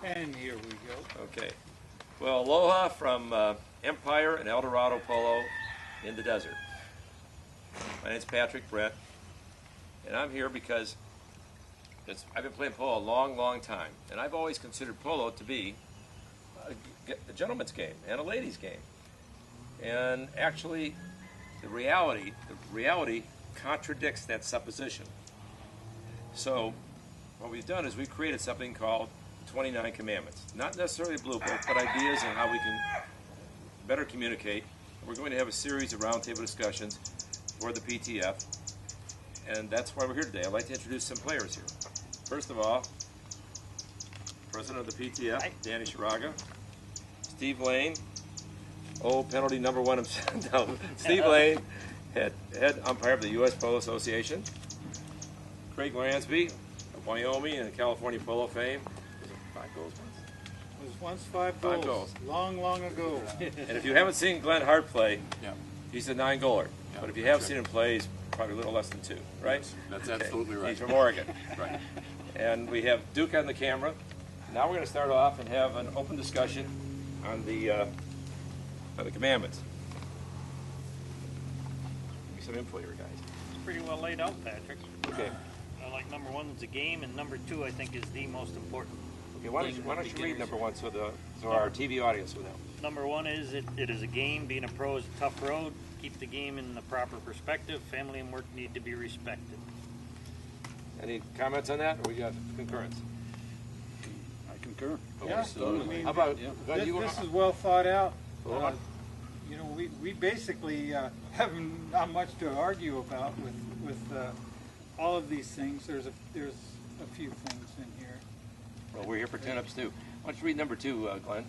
And here we go. Okay. Well, aloha from Empire and El Dorado Polo in the desert. My name's Patrick Brett, and I'm here because I've been playing polo a long, long time, and I've always considered polo to be a gentleman's game and a ladies' game. And actually, the reality contradicts that supposition. So, what we've done is we've created something called 29 Commandments. Not necessarily a blue book, but ideas on how we can better communicate. We're going to have a series of roundtable discussions for the PTF, and that's why we're here today. I'd like to introduce some players here. First of all, President of the PTF, Danny Shiraga. Steve Lane, penalty number one himself. No, Steve Lane, head umpire of the U.S. Polo Association. Craig Lansby of Wyoming and California Polo fame. Was it 5 goals once? It was once 5 goals. 5 goals. Long, long ago. And if you haven't seen Glenn Hart play, he's a 9-goaler. But if you have seen him play, he's probably a little less than 2, right? That's absolutely right. He's from Oregon. Right. And we have Duke on the camera. Now we're going to start off and have an open discussion on the commandments. Give me some info here, guys. It's pretty well laid out, Patrick. Okay. Like number 1 is a game, and number 2 I think is the most important. Okay. Why don't you read number 1 so our TV audience will know? Number 1 is it is a game. Being a pro is a tough road. Keep the game in the proper perspective. Family and work need to be respected. Any comments on that, or we got concurrence? I concur. Yeah, I mean, How about this is well thought out. You know, we basically have not much to argue about with all of these things. There's a few things in here. Well, we're here for 10-ups too. Why don't you read number 2, Glenn?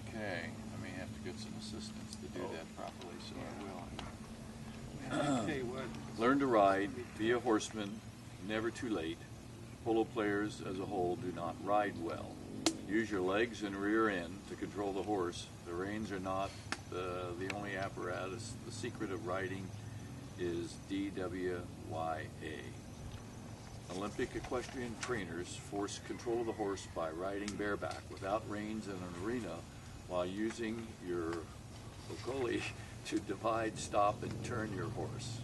Okay. I may have to get some assistance to do that properly, so I will. And I tell you what, Learn to ride, be a horseman, never too late. Polo players as a whole do not ride well. Use your legs and rear end to control the horse. The reins are not the only apparatus. The secret of riding is DWYA. Olympic equestrian trainers force control of the horse by riding bareback without reins in an arena while using your okoli to divide, stop, and turn your horse.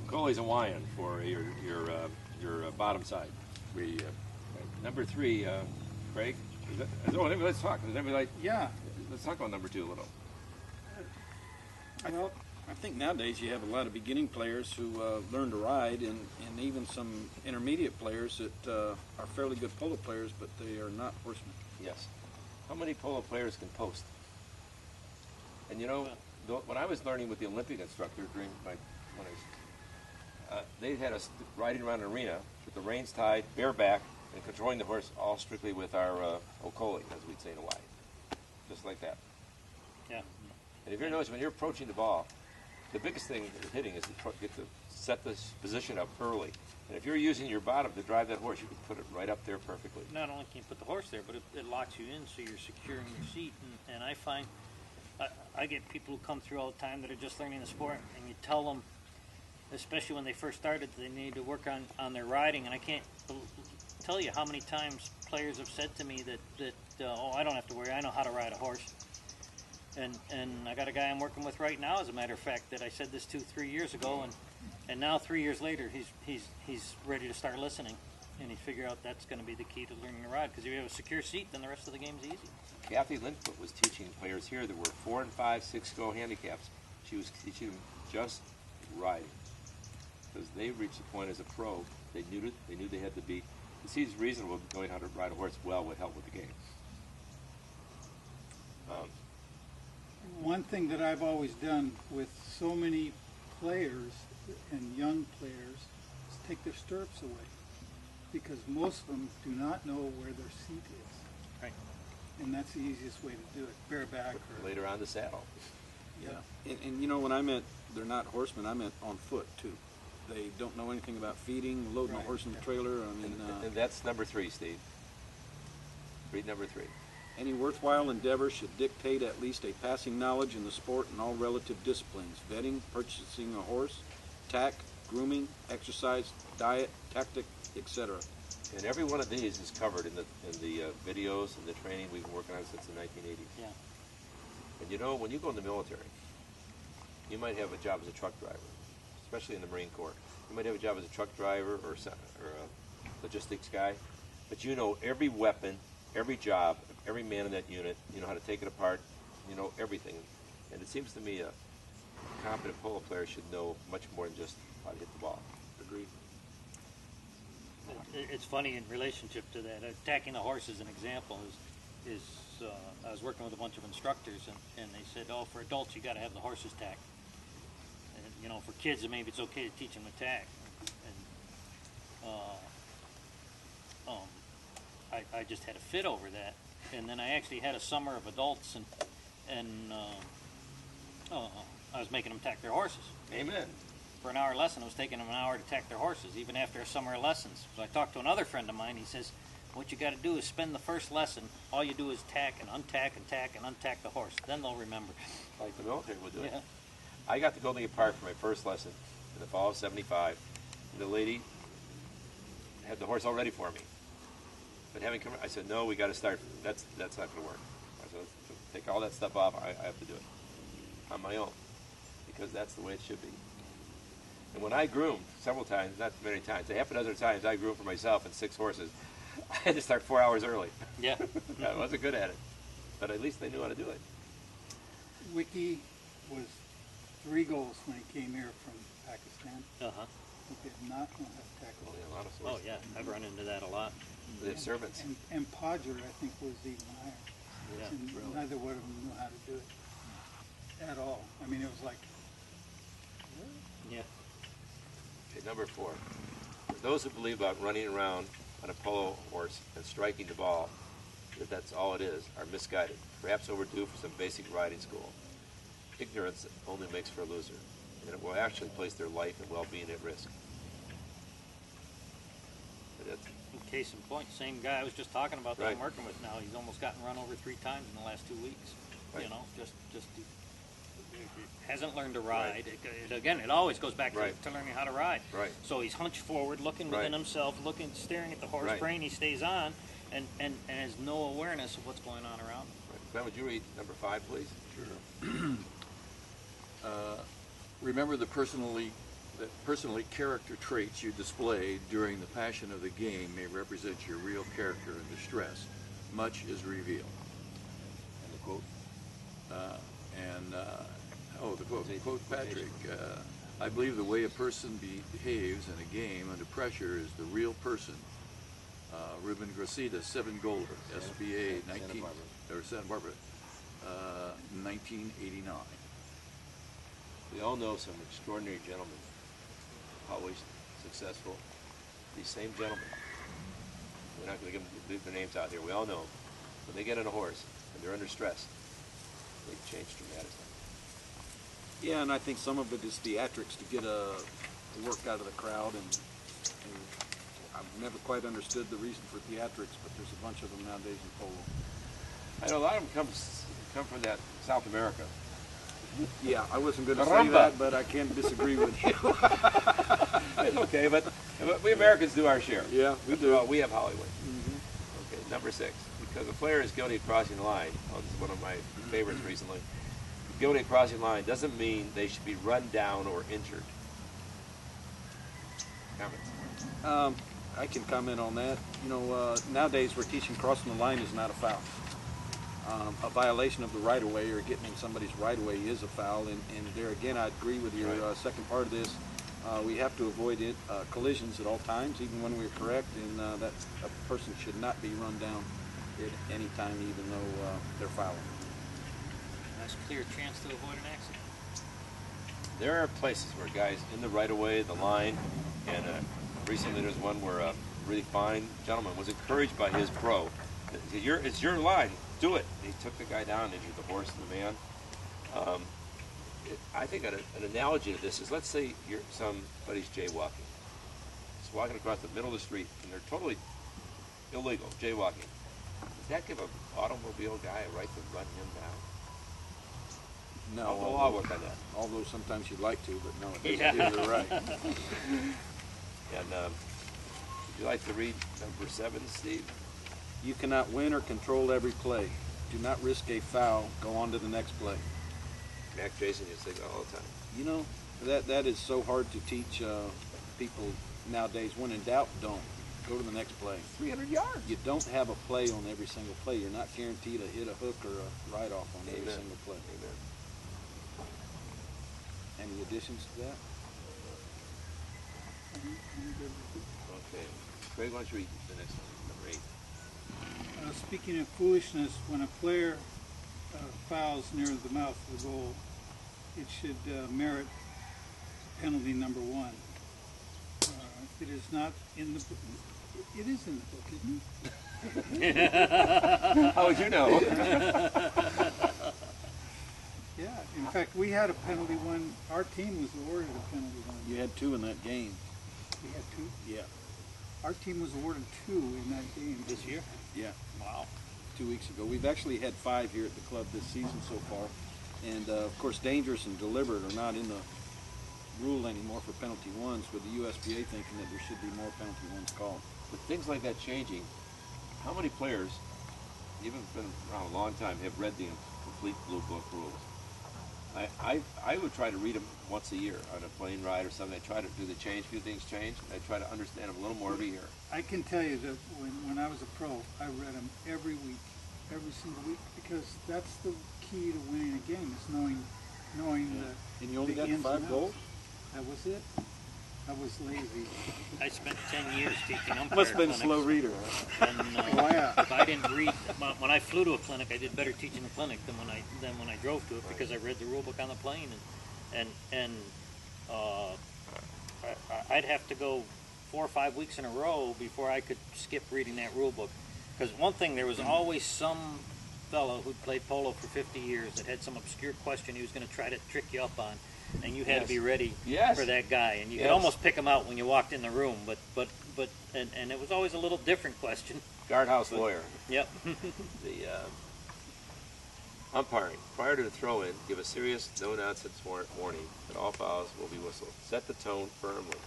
Coley's Hawaiian for your bottom side. Number 3, Craig. Let's talk. Does anybody like? yeah. Let's talk about number 2 a little. Well, I think nowadays you have a lot of beginning players who learn to ride, and even some intermediate players that are fairly good polo players, but they are not horsemen. Yes. How many polo players can post? And you know, when I was learning with the Olympic instructor during my 20s, they had us riding around an arena with the reins tied, bareback, and controlling the horse all strictly with our okoli, as we'd say in Hawaii. Just like that. Yeah. And if you notice, when you're approaching the ball, the biggest thing with hitting is to get to set this position up early. And if you're using your bottom to drive that horse, you can put it right up there perfectly. Not only can you put the horse there, but it locks you in, so you're securing your seat. And I find I get people who come through all the time that are just learning the sport, and you tell them, especially when they first started, they need to work on their riding. And I can't tell you how many times players have said to me that oh, I don't have to worry, I know how to ride a horse. And I got a guy I'm working with right now, as a matter of fact, that I said this 2-3 years ago, and now 3 years later, he's ready to start listening, and he figured out that's going to be the key to learning to ride. Because if you have a secure seat, then the rest of the game's easy. Kathy Lindfoot was teaching players here that were 4 and 5, 6-go handicaps. She was teaching them just riding, because they reached the point as a pro. They knew it. They knew they had to be. It seems reasonable knowing how to ride a horse well would help with the game. one thing that I've always done with so many players and young players is take their stirrups away, because most of them do not know where their seat is. Right. And that's the easiest way to do it, bareback or Later on the saddle. Yeah. And you know, when I meant they're not horsemen, I meant on foot too. They don't know anything about feeding, loading a horse in the trailer. I mean, And that's number 3, Steve. Read number 3. any worthwhile endeavor should dictate at least a passing knowledge in the sport and all relative disciplines: vetting, purchasing a horse, tack, grooming, exercise, diet, tactic, etc. And every one of these is covered in the videos and the training we've been working on since the 1980s. Yeah. And you know, when you go in the military, you might have a job as a truck driver, especially in the Marine Corps. You might have a job as a truck driver or a logistics guy, but you know every weapon, every job, every man in that unit. You know how to take it apart. You know everything. And it seems to me a competent polo player should know much more than just how to hit the ball. Agreed. It's funny in relationship to that. Attacking the horse as an example is I was working with a bunch of instructors, and they said, oh, for adults you got to have the horses tack. And, you know, for kids maybe it's okay to teach them to tack. And I just had a fit over that, and then I actually had a summer of adults, and I was making them tack their horses. Amen. For an hour lesson, it was taking them an hour to tack their horses, even after a summer of lessons. So I talked to another friend of mine. He says, what you got to do is spend the first lesson. All you do is tack and untack and tack and untack the horse. Then they'll remember. Like the military would do it. Yeah. I got to go to the park for my first lesson in the fall of '75. The lady had the horse all ready for me. But having come, I said, no, we got to start. That's not going to work. I said, take all that stuff off. I have to do it on my own because that's the way it should be. And when I groomed several times, not many times, a half a dozen times, I groomed for myself and 6 horses. I had to start 4 hours early. Yeah. I wasn't good at it, but at least they knew how to do it. Wiki was 3 goals when he came here from Pakistan. Uh-huh. He did not know how to tackle. Only a lot of Oh, sorts. yeah. I've run into that a lot. They have servants. And Podger, I think, was even higher. Yeah, And really. neither one of them knew how to do it at all. I mean, it was like, Yeah. Okay, number 4. For those who believe about running around on a polo horse and striking the ball, that that's all it is, are misguided, perhaps overdue for some basic riding school. Ignorance only makes for a loser, and it will actually place their life and well-being at risk. But that's, Case in point, same guy I was just talking about that I'm Right. working with now. He's almost gotten run over 3 times in the last 2 weeks. Right. You know, just hasn't learned to ride. Again, it always goes back Right. to learning how to ride. Right. So he's hunched forward, looking Right. within himself, staring at the horse Right. brain. He stays on, and has no awareness of what's going on around him. Glenn, would you read number 5, please? Remember the personally character traits you display during the passion of the game may represent your real character in distress. Much is revealed. And the quote? The quote Patrick. I believe the way a person behaves in a game under pressure is the real person. Ruben Gracida, 7-goaler, SBA, Santa Barbara, 1989. We all know some extraordinary gentlemen, always successful. These same gentlemen, we're not going to give their names out here, we all know them. When they get on a horse and they're under stress, they change dramatically. Yeah, and I think some of it is theatrics to get a work out of the crowd, and I've never quite understood the reason for theatrics, but there's a bunch of them nowadays in polo. I know a lot of them come from that South America. Yeah, I wasn't going to say Caramba. that, but I can't disagree with you. It's okay, but we Americans do our share. Yeah, we do. We have Hollywood. Okay, number 6. Because a player is guilty of crossing the line. Oh, this is one of my favorites recently. Guilty of crossing the line doesn't mean they should be run down or injured. Comments? I can comment on that. You know, nowadays we're teaching crossing the line is not a foul. A violation of the right-of-way or getting in somebody's right-of-way is a foul, and there again I agree with your Right. second part of this. We have to avoid collisions at all times, even when we're correct, and that a person should not be run down at any time, even though they're fouling. That's a clear chance to avoid an accident. There are places where guys in the right-of-way, the line, and recently there's one where a really fine gentleman was encouraged by his pro. It's your line, do it. He took the guy down and injured the horse and the man. I think an analogy to this is, let's say somebody's jaywalking. He's walking across the middle of the street and they're totally illegal, jaywalking. Does that give an automobile guy a right to run him down? No, How will the law work on that? although sometimes you'd like to, but no, it doesn't Yeah. give you the right. And you like to read number 7, Steve? You cannot win or control every play. Do not risk a foul. Go on to the next play. Mac Jason used to say that all the time. You know, that is so hard to teach people nowadays. When in doubt, don't. Go to the next play. 300 yards. You don't have a play on every single play. You're not guaranteed to hit a hook or a write-off on every Amen. single play. Amen. Any additions to that? Okay. Craig, why don't you read the next one, number 8? Speaking of foolishness, when a player fouls near the mouth of the goal, it should merit penalty number 1. It is not in the book. It is in the book, isn't it? How would you know? Yeah. In fact, we had a penalty one. Our team was awarded a penalty one. You had 2 in that game. We had 2. Yeah. Our team was awarded 2 in that game. This year? Yeah. Wow. 2 weeks ago. We've actually had 5 here at the club this season so far. And of course, dangerous and deliberate are not in the rule anymore for penalty ones, with the USBA thinking that there should be more penalty ones called. With things like that changing, how many players, even been around a long time, have read the complete Blue Book rules? I would try to read them once a year on a plane ride or something. I try to do the change, few things change. I try to understand them a little more every year. I can tell you that when I was a pro, I read them every week, every single week, because that's the key to winning a game, is knowing the And you only the got ins 5 and goals? outs. That was it. I was lazy. I spent 10 years teaching umpire Must have been a clinics. slow reader. And, Oh, yeah. if I didn't read, when I flew to a clinic, I did better teaching the clinic than when I drove to it, because I read the rule book on the plane, and I'd have to go 4 or 5 weeks in a row before I could skip reading that rule book. Because one thing, there was always some fellow who'd played polo for 50 years that had some obscure question he was going to try to trick you up on, and you had to be ready Yes. for that guy, and you could Yes. almost pick him out when you walked in the room, but it was always a little different question. Guardhouse lawyer. Yep. The umpiring. Prior to the throw-in, give a serious, no-nonsense warning that all fouls will be whistled. Set the tone firmly.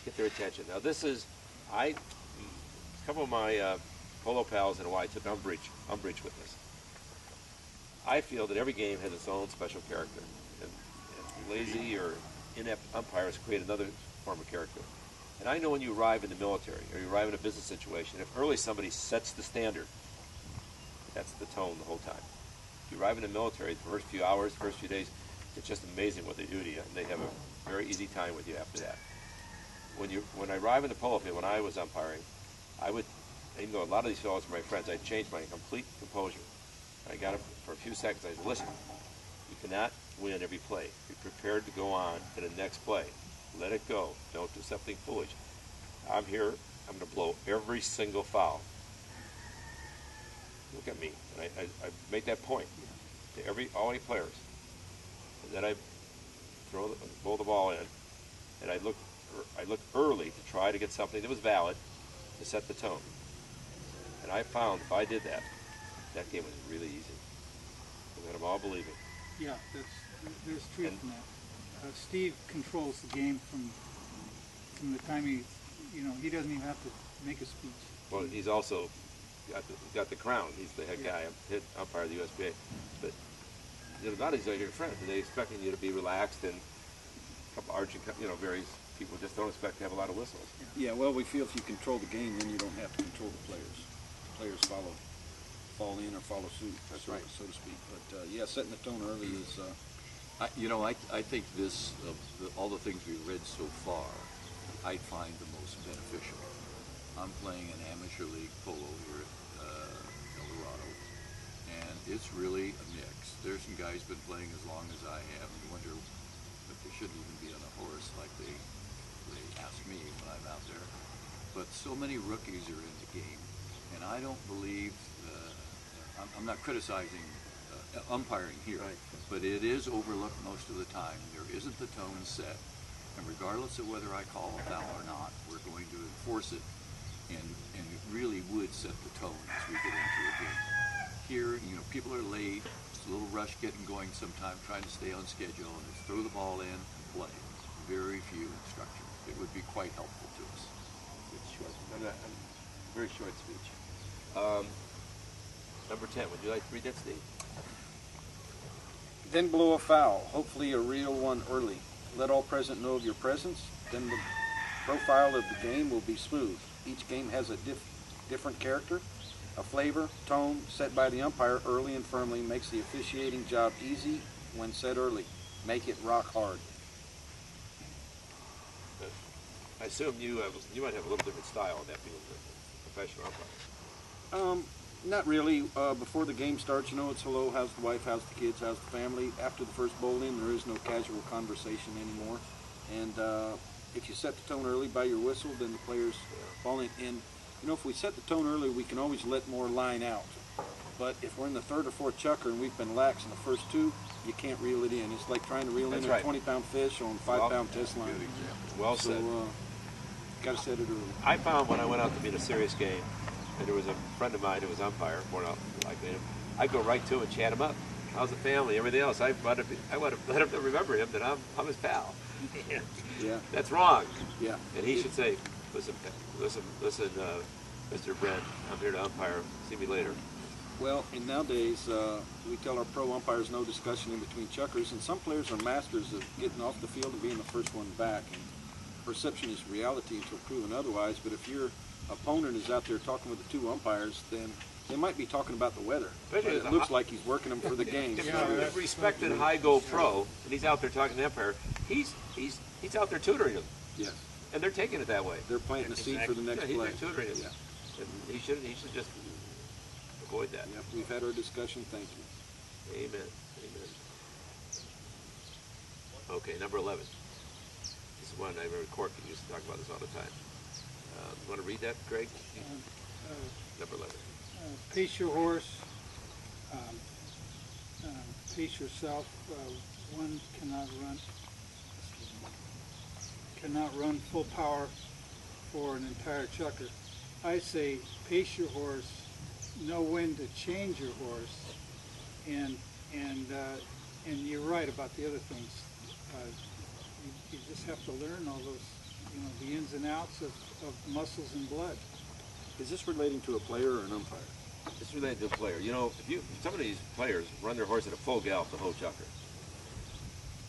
Get their attention. Now this is, a couple of my polo pals in Hawaii took umbrage with this. I feel that every game has its own special character, and lazy or inept umpires create another form of character. And I know when you arrive in the military or you arrive in a business situation, if early somebody sets the standard, that's the tone the whole time. If you arrive in the military, the first few hours, first few days, it's just amazing what they do to you, and they have a very easy time with you after that. When I arrive in the polo field, when I was umpiring, I would, even though a lot of these fellows were my friends, I'd change my complete composure. I got up for a few seconds. I said, listen, you cannot win every play. Be prepared to go on to the next play. Let it go. Don't do something foolish. I'm here. I'm going to blow every single foul. Look at me. And I make that point to all 8 players. And then I blow the ball in, and I look early to try to get something that was valid to set the tone. And I found if I did that, that game was really easy. I got them all believing. Yeah, there's truth in that. Steve controls the game from the time he doesn't even have to make a speech. Well, he's also got the crown. He's the head guy, head umpire of the USBA. But not as your friends. They're expecting you to be relaxed, and a couple arching, various people just don't expect to have a lot of whistles. Yeah, well, we feel if you control the game, then you don't have to control the players. The players fall in or follow suit, That's so, right. so to speak. But yeah, setting the tone early is. I think this, all the things we've read so far, I find the most beneficial. I'm playing an amateur league polo here at El Dorado, and it's really a mix. There's some guys been playing as long as I have, and wonder if they shouldn't even be on a horse like they ask me when I'm out there. But so many rookies are in the game, and I don't believe, I'm not criticizing umpiring here, Right. but it is overlooked most of the time. There isn't the tone set, and regardless of whether I call a foul or not, we're going to enforce it, and it really would set the tone as we get into a game. Here, people are late, it's a little rush getting going sometimes, trying to stay on schedule, and just throw the ball in and play. Very few instructions. It would be quite helpful to us. It's short. Very short speech. Number 10, would you like to read that, Steve? Then blow a foul, hopefully a real one early. Let all present know of your presence. Then the profile of the game will be smooth. Each game has a different character, a flavor, tone set by the umpire early and firmly makes the officiating job easy when set early. Make it rock hard. I assume you might have a little different style in that being a professional umpire. Not really. Before the game starts, you know, it's hello, how's the wife, how's the kids, how's the family. After the first bowl in, there is no casual conversation anymore. And if you set the tone early by your whistle, then the players fall in. And, you know, if we set the tone early, we can always let more line out. But if we're in the third or fourth chucker and we've been lax in the first two, you can't reel it in. It's like trying to reel That's in right. a 20-pound fish on 5-pound test line. Good example. Well So, said. got to set it early. I found when I went out to meet a serious game, and there was a friend of mine who was umpire, born out like me, I'd go right to him and chat him up. How's the family? Everything else. I want to let him remember him that I'm his pal. Yeah, That's wrong. yeah. And he should say, listen, Mr. Brent, I'm here to umpire. See me later. Well, and nowadays, we tell our pro umpires no discussion in between chuckers, and some players are masters of getting off the field and being the first one back. And perception is reality until proven otherwise, but if your opponent is out there talking with the two umpires, then they might be talking about the weather. But Especially it as a looks hot- like he's working them for the game. If So, Yeah, a that's respected high-go pro, and he's out there talking to the umpire, he's out there tutoring them, yes, and they're taking it that way. they're planting the seed for the next Yeah, play. they're tutoring him. Yeah. And he should just avoid that. Yep, we've had our discussion. Thank you. Amen. Amen. Okay, number 11. This is one I remember Corky used to talk about this all the time. You want to read that, Greg? Number 11. Pace your horse, pace yourself. One cannot run full power for an entire chucker. I say pace your horse, know when to change your horse, and you're right about the other things. You just have to learn all those, you know, the ins and outs of muscles and blood. Is this relating to a player or an umpire? It's related to a player. You know, if some of these players run their horse at a full gallop the whole chucker,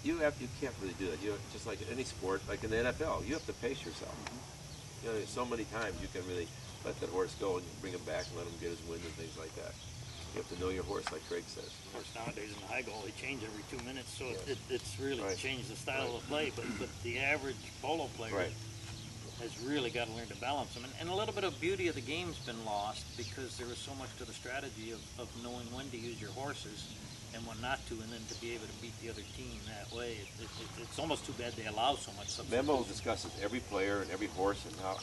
you can't really do that. Just like any sport, like in the NFL, you have to pace yourself. You know, so many times you can really let that horse go and bring him back and let him get his wind and things like that. You have to know your horse, like Greg says. Of course, nowadays in the high goal, they change every 2 minutes, so Yes. it's really Right. changed the style of play. But the average polo player Right. has really got to learn to balance them. And a little bit of beauty of the game's been lost because there was so much to the strategy of knowing when to use your horses and when not to, and then to be able to beat the other team that way. It's almost too bad they allow so much substitution. Memo discusses every player and every horse and how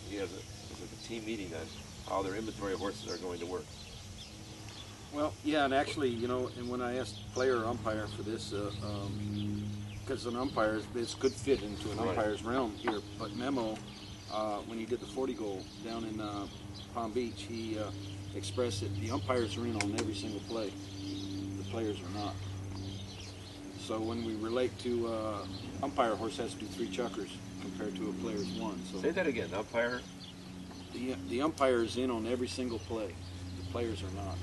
he has a team meeting on how their inventory of horses are going to work. Well, yeah, and actually, you know, and when I asked player or umpire for this, because an umpire, this could fit into an Right. umpire's realm here, but Memo, when he did the 40 goal down in Palm Beach, he expressed that the umpires are in on every single play. The players are not. So when we relate to umpire, horse has to do 3 chuckers compared to a player's 1. So Say that again, umpire. the umpire is in on every single play. The players are not.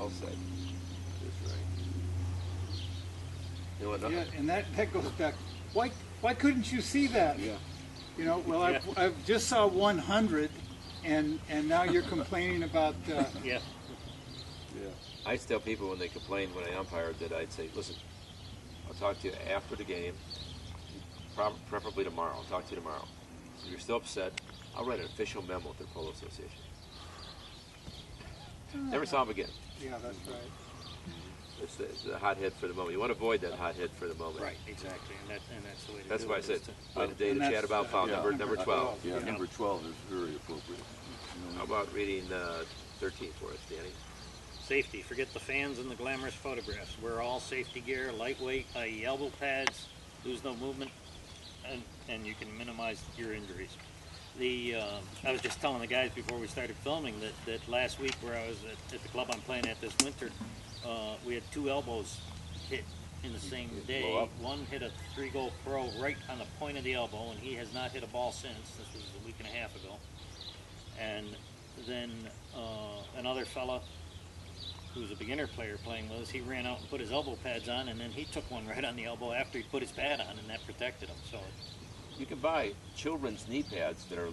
I'll say. That's right. You know what? Yeah, and that goes back. Why couldn't you see that? Yeah. You know, well, I've just saw 100, and now you're complaining about. Yeah. Yeah. I tell people when they complain when I umpired that I'd say, listen, I'll talk to you after the game, preferably tomorrow. I'll talk to you tomorrow. If you're still upset, I'll write an official memo to the Polo Association. Never saw him again. Yeah, that's right. It's the hothead for the moment. You want to avoid that hothead for the moment. Right, exactly, and that's the way to That's do why I it. said, is to- we had a day to And chat that's, about foul, yeah, number 12. Yeah, Yeah. number 12 is very appropriate. How about reading 13 for us, Danny? Safety. Forget the fans and the glamorous photographs. Wear all safety gear, lightweight, i.e. elbow pads, lose no movement, and you can minimize your injuries. I was just telling the guys before we started filming that last week where I was at the club I'm playing at this winter, we had 2 elbows hit in the same Blow day. up. One hit a 3-goal pro right on the point of the elbow, and he has not hit a ball since. This was a week and a half ago. And then another fella who was a beginner player playing with us, he ran out and put his elbow pads on, and then he took one right on the elbow after he put his pad on, and that protected him. So You can buy children's knee pads that are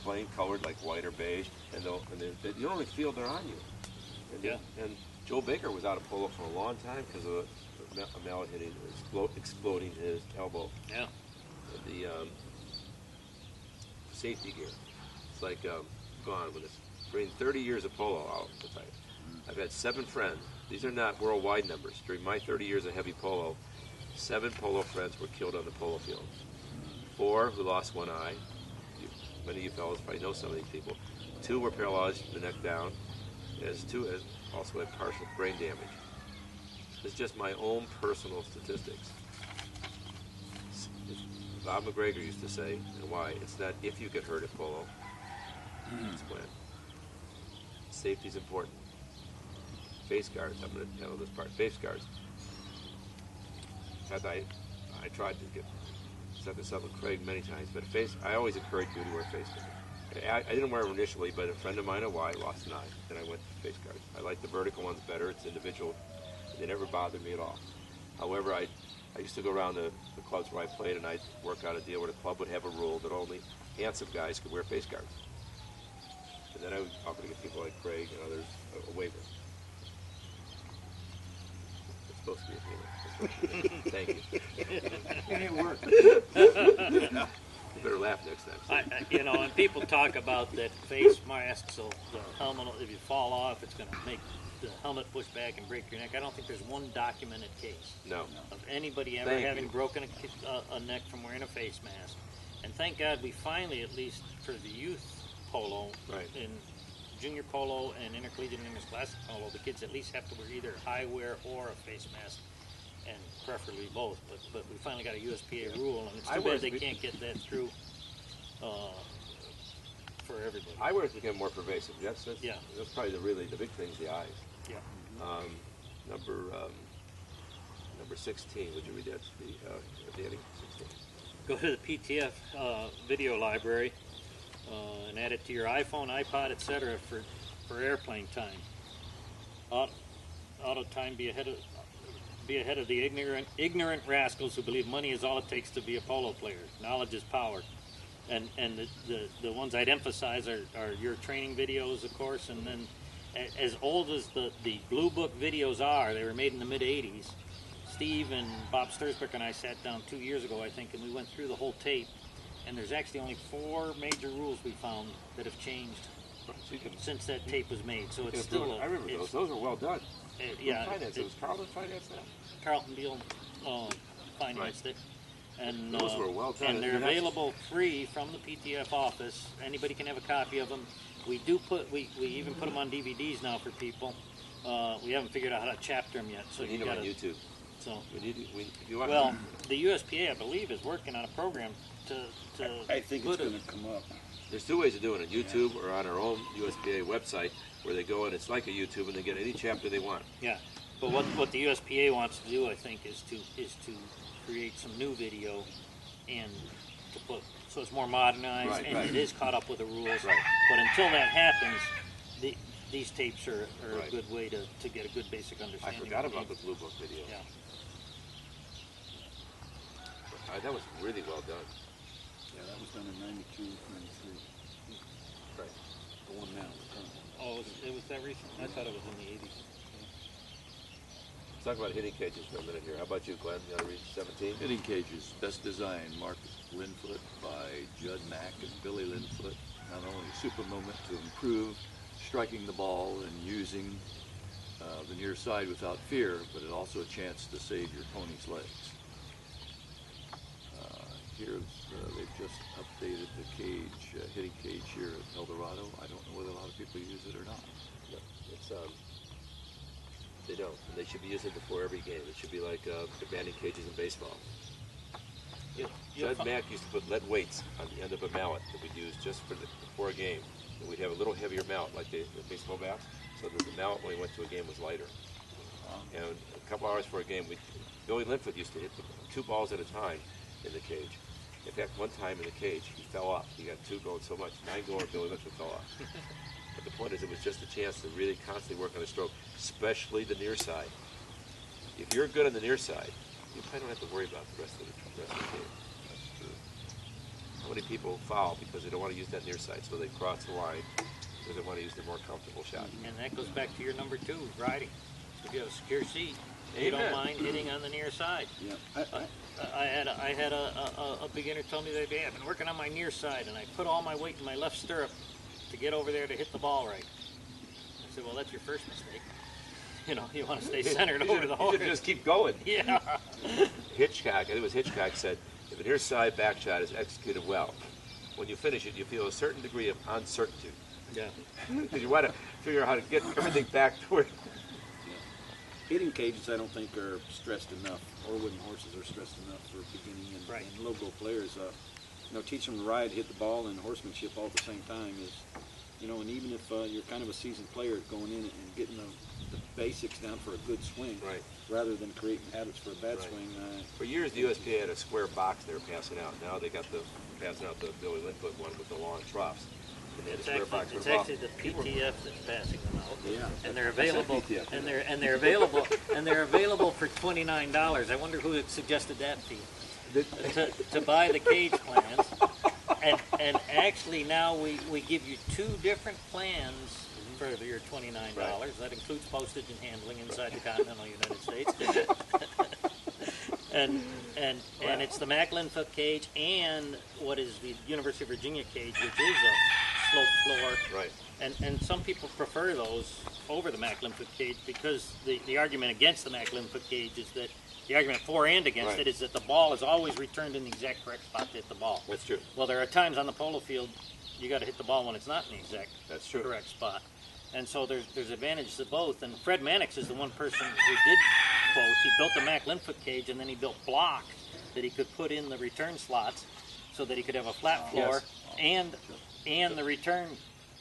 plain colored, like white or beige, and you don't really feel they're on you. And, Yeah. And Joe Baker was out of polo for a long time because of a mallet hitting, exploding his elbow. yeah, The safety gear. It's like gone when it's bring 30 years of polo out. I've had 7 friends. These are not worldwide numbers. During my 30 years of heavy polo, 7 polo friends were killed on the polo field. 4 who lost one eye. Many of you fellows probably know some of these people. 2 were paralyzed from the neck down. As 2 has also had partial brain damage. It's just my own personal statistics. Bob McGregor used to say, and why, it's not if you get hurt at polo, it's when. Safety's important. Face guards, I'm going to handle this part. Face guards. In fact, I tried to set this up with Craig many times, but I always encourage you to wear face guards. I didn't wear them initially, but a friend of mine, lost an eye. Then I went to face guards. I like the vertical ones better. It's individual. They never bothered me at all. However, I used to go around the clubs where I played, and I'd work out a deal where the club would have a rule that only handsome guys could wear face guards. And then I would offer to get people like Craig and others a waiver. It's supposed to be a feeling. Thank you. And it worked. You better laugh next time. and people talk about that face mask, so the helmet, if you fall off, it's going to make the helmet push back and break your neck. I don't think there's one documented case No. of anybody ever Thank having you. broken a neck from wearing a face mask. And thank God we finally, at least for the youth polo, Right. in junior polo and intercollegiate and interscholastic polo, the kids at least have to wear either eyewear or a face mask, and preferably both. But we finally got a USPA rule, and it's too Eyewear's bad they be- can't get that through for everybody. Eyewear has become more pervasive. That's Yeah. That's probably the big thing is the eyes. Yeah. Number 16. Would you read that? Danny? 16. Go to the PTF video library and add it to your iPhone, iPod, etc. for airplane time. Auto time be ahead of the ignorant rascals who believe money is all it takes to be a polo player. Knowledge is power. And the ones I'd emphasize are your training videos, of course, and then as old as the Blue Book videos are, they were made in the mid-'80s. Steve and Bob Sturzbeck and I sat down 2 years ago, I think, and we went through the whole tape, and there's actually only 4 major rules we found that have changed So you can, since that tape was made. So you it's can do still it. I remember those. Those were well done. yeah, Finance. It was Carlton Finance now. Carlton Beal financed it. And, Those were well done. and they're And that's- available free from the PTF office. Anybody can have a copy of them. We even put them on DVDs now for people. We haven't figured out how to chapter them yet, so We you need them got on YouTube. So If you want, well, the USPA I believe is working on a program to I think it's put going it. to come up. there's 2 ways of doing it: YouTube or on our own USPA website, where they go and it's like a YouTube, and they get any chapter they want. Yeah, but what the USPA wants to do, I think, is to create some new video and to put so it's more modernized Right, and right. it is caught up with the rules. Right. But until that happens, these tapes are Right. a good way to get a good basic I understanding. forgot of the about the game. Blue Book video. Yeah. That was really well done. Yeah, that was done in 92, 93. Right. The one now, the current one. Oh, it was that recent? I thought it was in the 80s. Let's talk about hitting cages for a minute here. How about you, Glenn? You want to read 17? Hitting cages, best design, Mark Linfoot by Judd Mack and Billy Linfoot. Not only a super moment to improve striking the ball and using the near side without fear, but it also a chance to save your pony's legs. They've just updated the cage, hitting cage here at El Dorado. I don't know whether a lot of people use it or not. No, it's they don't. And they should be using it before every game. It should be like the batting cages in baseball. Judd Mack used to put lead weights on the end of a mallet that we'd use just before a game. And we'd have a little heavier mallet like the baseball bats, so that the mallet when we went to a game was lighter. And a couple hours before a game, we'd Billy Linfoot used to hit the 2 balls at a time in the cage. In fact, one time in the cage, he fell off. He got 2 going so much, 9 going, Billy Linfoot fell off. But the point is, it was just a chance to really constantly work on the stroke, especially the near side. If you're good on the near side, you probably don't have to worry about the rest of the game. That's true. How many people foul because they don't want to use that near side, so they cross the line because they want to use the more comfortable shot. And that goes back to your number 2, riding. If you have a secure seat, you don't mind hitting on the near side. Yeah. I had a beginner tell me the other day, I've been working on my near side, and I put all my weight in my left stirrup to get over there to hit the ball right. I said, well, that's your first mistake. You know, you want to stay centered over the You hole. should just keep going. Yeah. Hitchcock, I think it was Hitchcock, said, if a near side back shot is executed well, when you finish it, you feel a certain degree of uncertainty. Yeah. Because you want to figure out how to get everything back to where. Hitting cages, I don't think are stressed enough, or wooden horses are stressed enough for beginning and low-go players. You know, teach them to ride, hit the ball, and horsemanship all at the same time is, you know, and even if you're kind of a seasoned player going in and getting the basics down for a good swing, Right. rather than creating habits for a bad Right. swing. For years, the USPA had a square box they were passing out. Now they got the passing out the Billy Linfoot one with the long troughs. And they had a square box It's for the ball. actually the PTF that's passing them out. Yeah. And they're available. PTF. And they're available. And they're available for $29. I wonder who had suggested that to you. To buy the cage plans. And actually now we give you 2 different plans for your $29. Right. That includes postage and handling inside the continental United States. And it's the Mac Linfoot cage and what is the University of Virginia cage, which is a slope floor. Right. And some people prefer those over the Mac Linfoot cage because the argument against the Mac Linfoot cage is that the argument for and against Right. it is that the ball is always returned in the exact correct spot to hit the ball. That's true. Well, there are times on the polo field you got to hit the ball when it's not in the exact That's true. correct spot. And so there's advantages to both. And Fred Mannix is the one person who did quote. He built the Mac Linfoot cage and then he built blocks that he could put in the return slots so that he could have a flat floor and the return.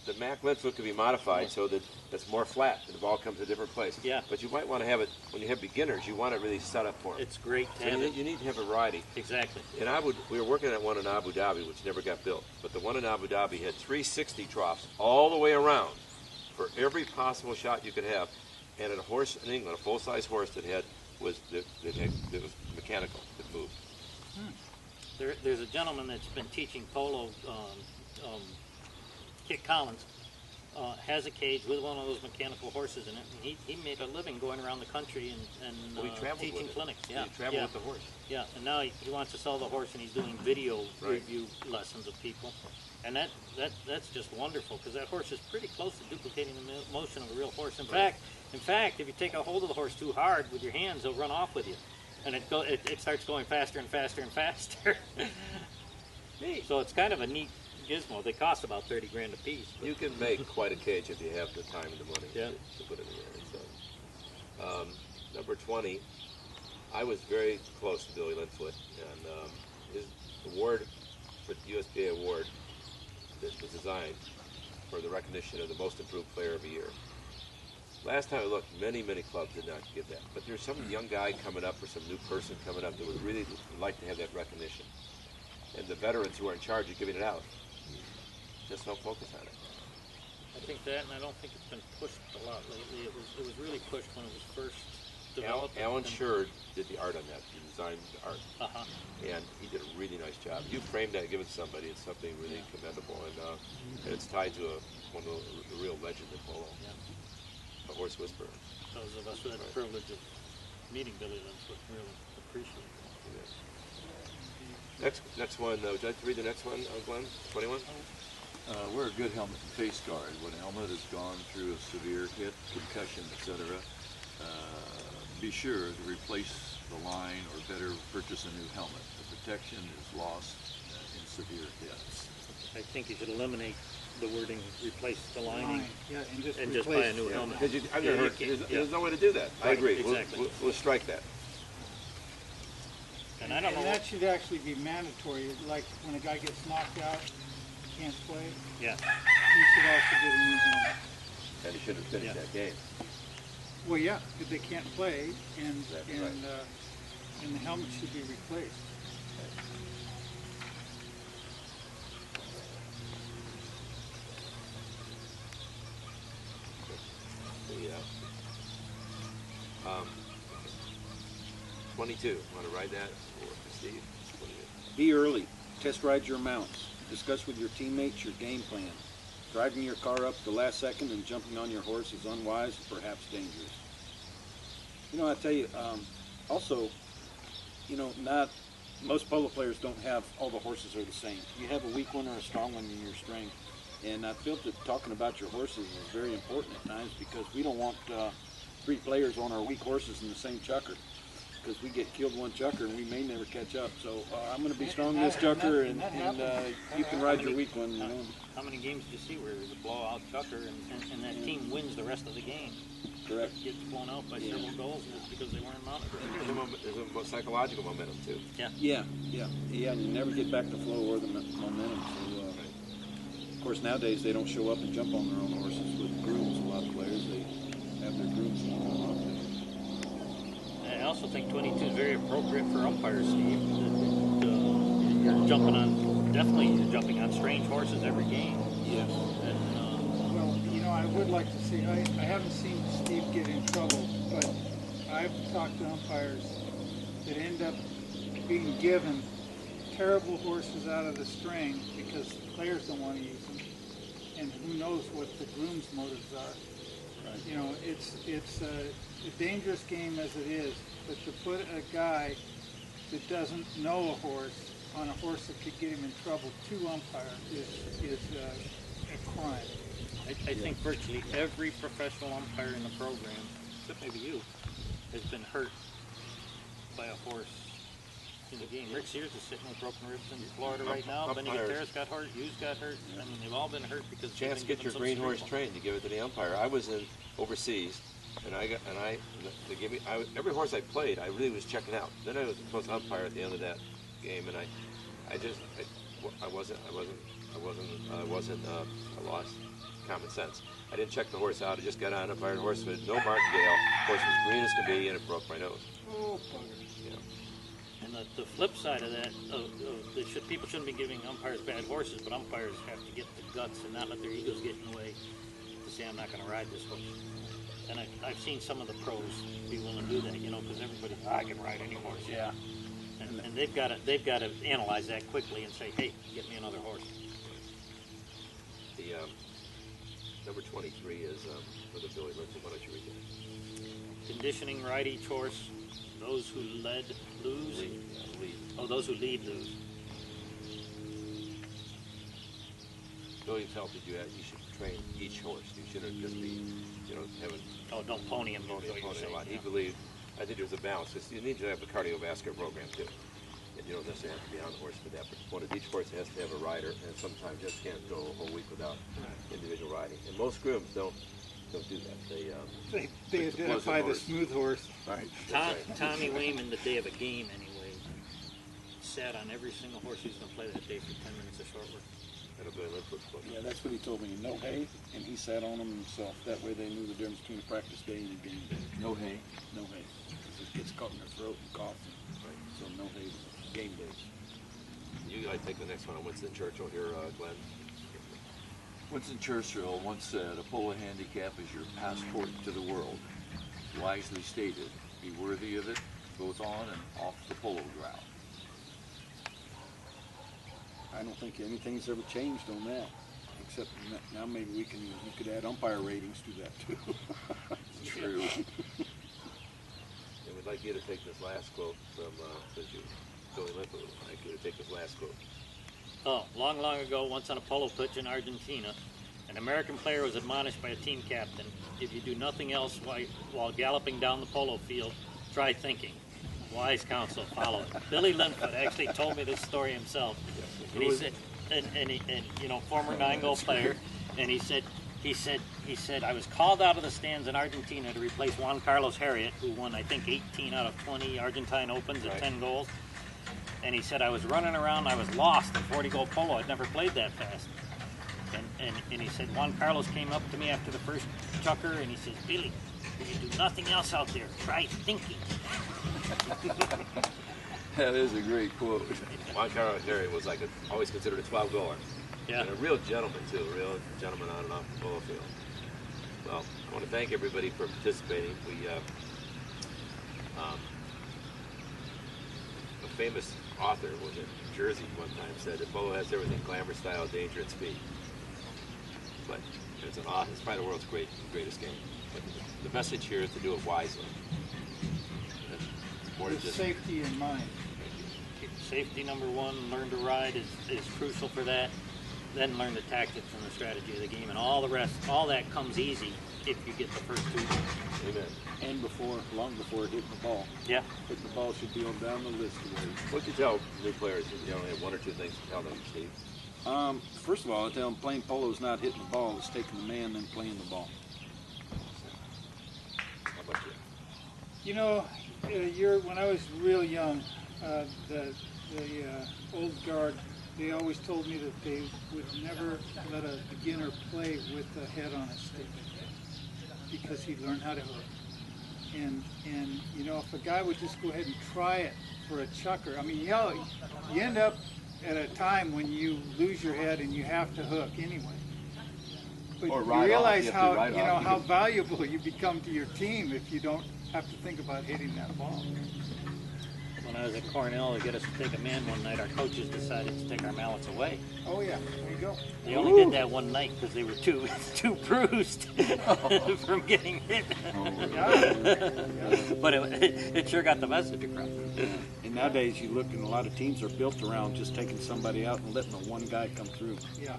The Mac Linfoot could be modified so that it's more flat and the ball comes to a different place. Yeah. But you might want to have it, when you have beginners, you want it really set up for them. It's great to So have it. you need to have a variety. Exactly. And we were working at one in Abu Dhabi, which never got built. But the one in Abu Dhabi had 360 troughs all the way around for every possible shot you could have. And a horse in England, a full-size horse that was mechanical, that moved. There's a gentleman that's been teaching polo, Kit Collins, has a cage with one of those mechanical horses in it. And he made a living going around the country and Well, he traveled teaching with it. clinics. He Yeah, traveled yeah. with the horse. Yeah, and now he wants to sell the horse, and he's doing video Right. review lessons of people, and that's just wonderful because that horse is pretty close to duplicating the motion of a real horse. In fact, if you take a hold of the horse too hard with your hands, he'll run off with you, and it starts going faster and faster and faster. So it's kind of a neat gizmo. They cost about $30,000 a piece. But You can make quite a cage if you have the time and the money Yeah. to put it in there. So, number 20, I was very close to Billy Linfoot, and his award for the USPA award that was designed for the recognition of the most improved player of the year. Last time I looked, many clubs did not get that. But there's some young guy coming up or some new person coming up that would really like to have that recognition. And the veterans who are in charge of giving it out just don't focus on it. I think that, and I don't think it's been pushed a lot lately. It was really pushed when it was first developed. Alan Sherd did the art on that. He designed the art. Uh-huh. And he did a really nice job. You framed that and give it to somebody. It's something really commendable. And it's tied to one of the real legends of polo, Yeah. a horse whisperer. Those of us who had the privilege of meeting Billy Linfoot really appreciate it. Next one, would you like to read the next one, Glenn? 21? Wear a good helmet and face guard. When a helmet has gone through a severe hit, concussion, etc., be sure to replace the line or better purchase a new helmet. The protection is lost in severe hits. I think you should eliminate the wording, replace the lining, Yeah, and just and just buy replace. a new helmet. Because I've Yeah, never you heard, can't- there's no way to do that. I Right, agree. exactly. We'll strike that. And I don't know. And that should actually be mandatory, like when a guy gets knocked out, can't play, Yeah. he should also get a new helmet. And he should have finished Yeah. that game. Well, yeah, if they can't play, and That's and right. and the helmet should be replaced. The 22. Want to ride that, or Steve? What do you- Be early. Test ride your mounts. Discuss with your teammates your game plan. Driving your car up the last second and jumping on your horse is unwise and perhaps dangerous. You know, I tell you, also, you know, not most polo players don't have all the horses are the same. You have a weak one or a strong one in your string. And I feel that talking about your horses is very important at times because we don't want 3 players on our weak horses in the same chucker. Because we get killed one chucker and we may never catch up. So I'm going to be strong in this chucker, and you can ride your weak one. You know. How many games did you see where there's a blowout chucker and that team wins the rest of the game? Correct. Gets blown out by several goals, and it's because they weren't mounted. There's a psychological momentum too. Yeah, and you never get back the flow or the momentum. So, of course, nowadays they don't show up and jump on their own horses with grooms. A lot of players, they have their grooms and come up. I also think 22 is very appropriate for umpires, Steve. You're jumping on strange horses every game. Yes. And, Well, you know, I would like to see, I haven't seen Steve get in trouble, but I've talked to umpires that end up being given terrible horses out of the string because the players don't want to use them, and who knows what the groom's motives are. Right. You know, it's a dangerous game as it is, but to put a guy that doesn't know a horse on a horse that could get him in trouble to umpire is a crime. I think virtually every professional umpire in the program, except maybe you, has been hurt by a horse in the game. Rick Sears is sitting with broken ribs in Florida right now. Benny Umpires. Gutierrez got hurt. Hughes got hurt. I mean, they've all been hurt because Chance to they've get been your given green some horse string. trained. You give it to the umpire. I was in overseas, and they gave me every horse I played. I really was checking out. Then I was supposed to umpire at the end of that game, and I lost common sense. I didn't check the horse out. I just got on, umpired horse with no martingale. Horse was green as could be, and it broke my nose. Oh, bugger. You know. And the flip side of that, people shouldn't be giving umpires bad horses, but umpires have to get the guts and not let their egos get in the way to say, I'm not going to ride this horse. And I've seen some of the pros be willing to do that, you know, because everybody, I can ride any horse. Yeah. And they've got to analyze that quickly and say, hey, get me another horse. The number 23 is for the Billy Lincoln. Why don't you read that? Conditioning, ride each horse. Those who led lose. Lead. Oh, those who lead lose. Billy felt that you should train each horse. You shouldn't just be, having Oh, don't pony them both. a lot. He believed. I think there's a balance. Because you need to have a cardiovascular program too. And you don't necessarily have to be on the horse for that. But each horse has to have a rider, and sometimes just can't go a whole week without individual riding. And most grooms don't do that. They identify the smooth horse. Right. Tommy Wayman, the day of a game anyway, sat on every single horse he was going to play that day for 10 minutes of short work. That'll be a little book. Yeah, that's what he told me. No hay, and he sat on them himself. That way they knew the difference between a practice day and a game day. No hay. No hay, because it gets caught in their throat and coughing. So no hay, game days. You guys take the next one on Winston Churchill here, Glenn. Winston Churchill once said, "A polo handicap is your passport to the world." Wisely stated. Be worthy of it, both on and off the polo ground. I don't think anything's ever changed on that, except now maybe you could add umpire ratings to that too. True. And we'd like you to take this last quote from Billy Lincoln. I'd like you to take this last quote. Oh, long, long ago, once on a polo pitch in Argentina, an American player was admonished by a team captain, if you do nothing else while galloping down the polo field, try thinking. Wise counsel followed. Billy Linfoot actually told me this story himself. And he said, former 9-goal player, and he said, I was called out of the stands in Argentina to replace Juan Carlos Harriet, who won, I think, 18 out of 20 Argentine Opens at 10 goals. And he said, I was running around, I was lost in 40-goal polo. I'd never played that fast. And he said, Juan Carlos came up to me after the first chukker, and he says, Billy, if you do nothing else out there, try thinking. That is a great quote. Juan Carlos Harry was like always considered a 12-goaler. Yeah. And a real gentleman, too. A real gentleman on and off the polo field. Well, I want to thank everybody for participating. A famous author was in Jersey one time said that polo has everything: glamour, style, danger, and speed. But it's probably the world's greatest game. But the message here is to do it wisely. It's more than With just safety in mind. Keep safety number one. Learn to ride is crucial for that. Then learn the tactics and the strategy of the game, and all the rest. All that comes easy if you get the first two. Amen. And long before hitting the ball. Yeah. Hitting the ball should be on down the list of ways. What do you tell new players? You only have one or two things to tell them, Steve. First of all, I tell them playing polo is not hitting the ball, it's taking the man and playing the ball. How about you? You know, when I was real young, the old guard, they always told me that they would never let a beginner play with the head on a stick because he'd learn how to hook. And you know, if a guy would just go ahead and try it for a chucker, I mean, you end up at a time when you lose your head and you have to hook anyway. But Or you ride off. realize You have to how ride off. how valuable you become to your team if you don't have to think about hitting that ball. When I was at Cornell to get us to take a man one night, our coaches decided to take our mallets away. Oh yeah, there you go. They only did that one night because they were too bruised from getting hit. But it sure got the message across. And nowadays, you look, and a lot of teams are built around just taking somebody out and letting the one guy come through. Yeah.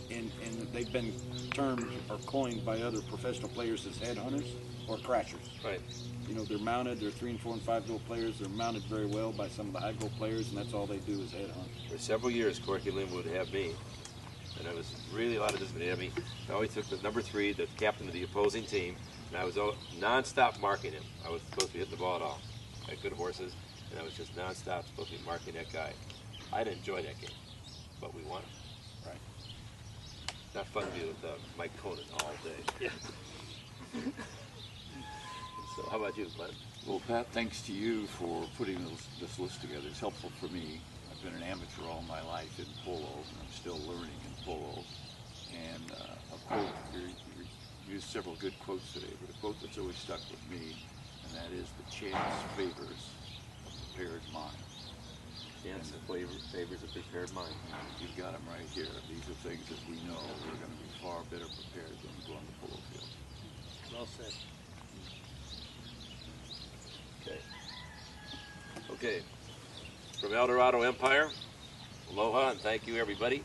And they've been termed or coined by other professional players as headhunters or crashers. Right. You know, they're mounted, they're 3 and 4 and 5 goal players, they're mounted very well by some of the high goal players, and that's all they do is headhunt. For several years, Corky Lynn would have me, and I was really a lot of this would have me. I always took the number 3, the captain of the opposing team, and I was non-stop marking him. I was supposed to be hitting the ball at all. I had good horses, and I was just non-stop supposed to be marking that guy. I'd enjoy that game, but we won. Right. Not fun to be with Mike Conan all day. Yeah. So how about you, Glenn? Well, Pat, thanks to you for putting this list together. It's helpful for me. I've been an amateur all my life in polo, and I'm still learning in polo. And a quote, you used several good quotes today, but a quote that's always stuck with me, and that is, "The chance favors a prepared mind." Chance favors a prepared mind. You've got them right here. These are things that we know we're going to be far better prepared when we go on the polo field. Well said. Okay. From El Dorado Empire, aloha, and thank you, everybody.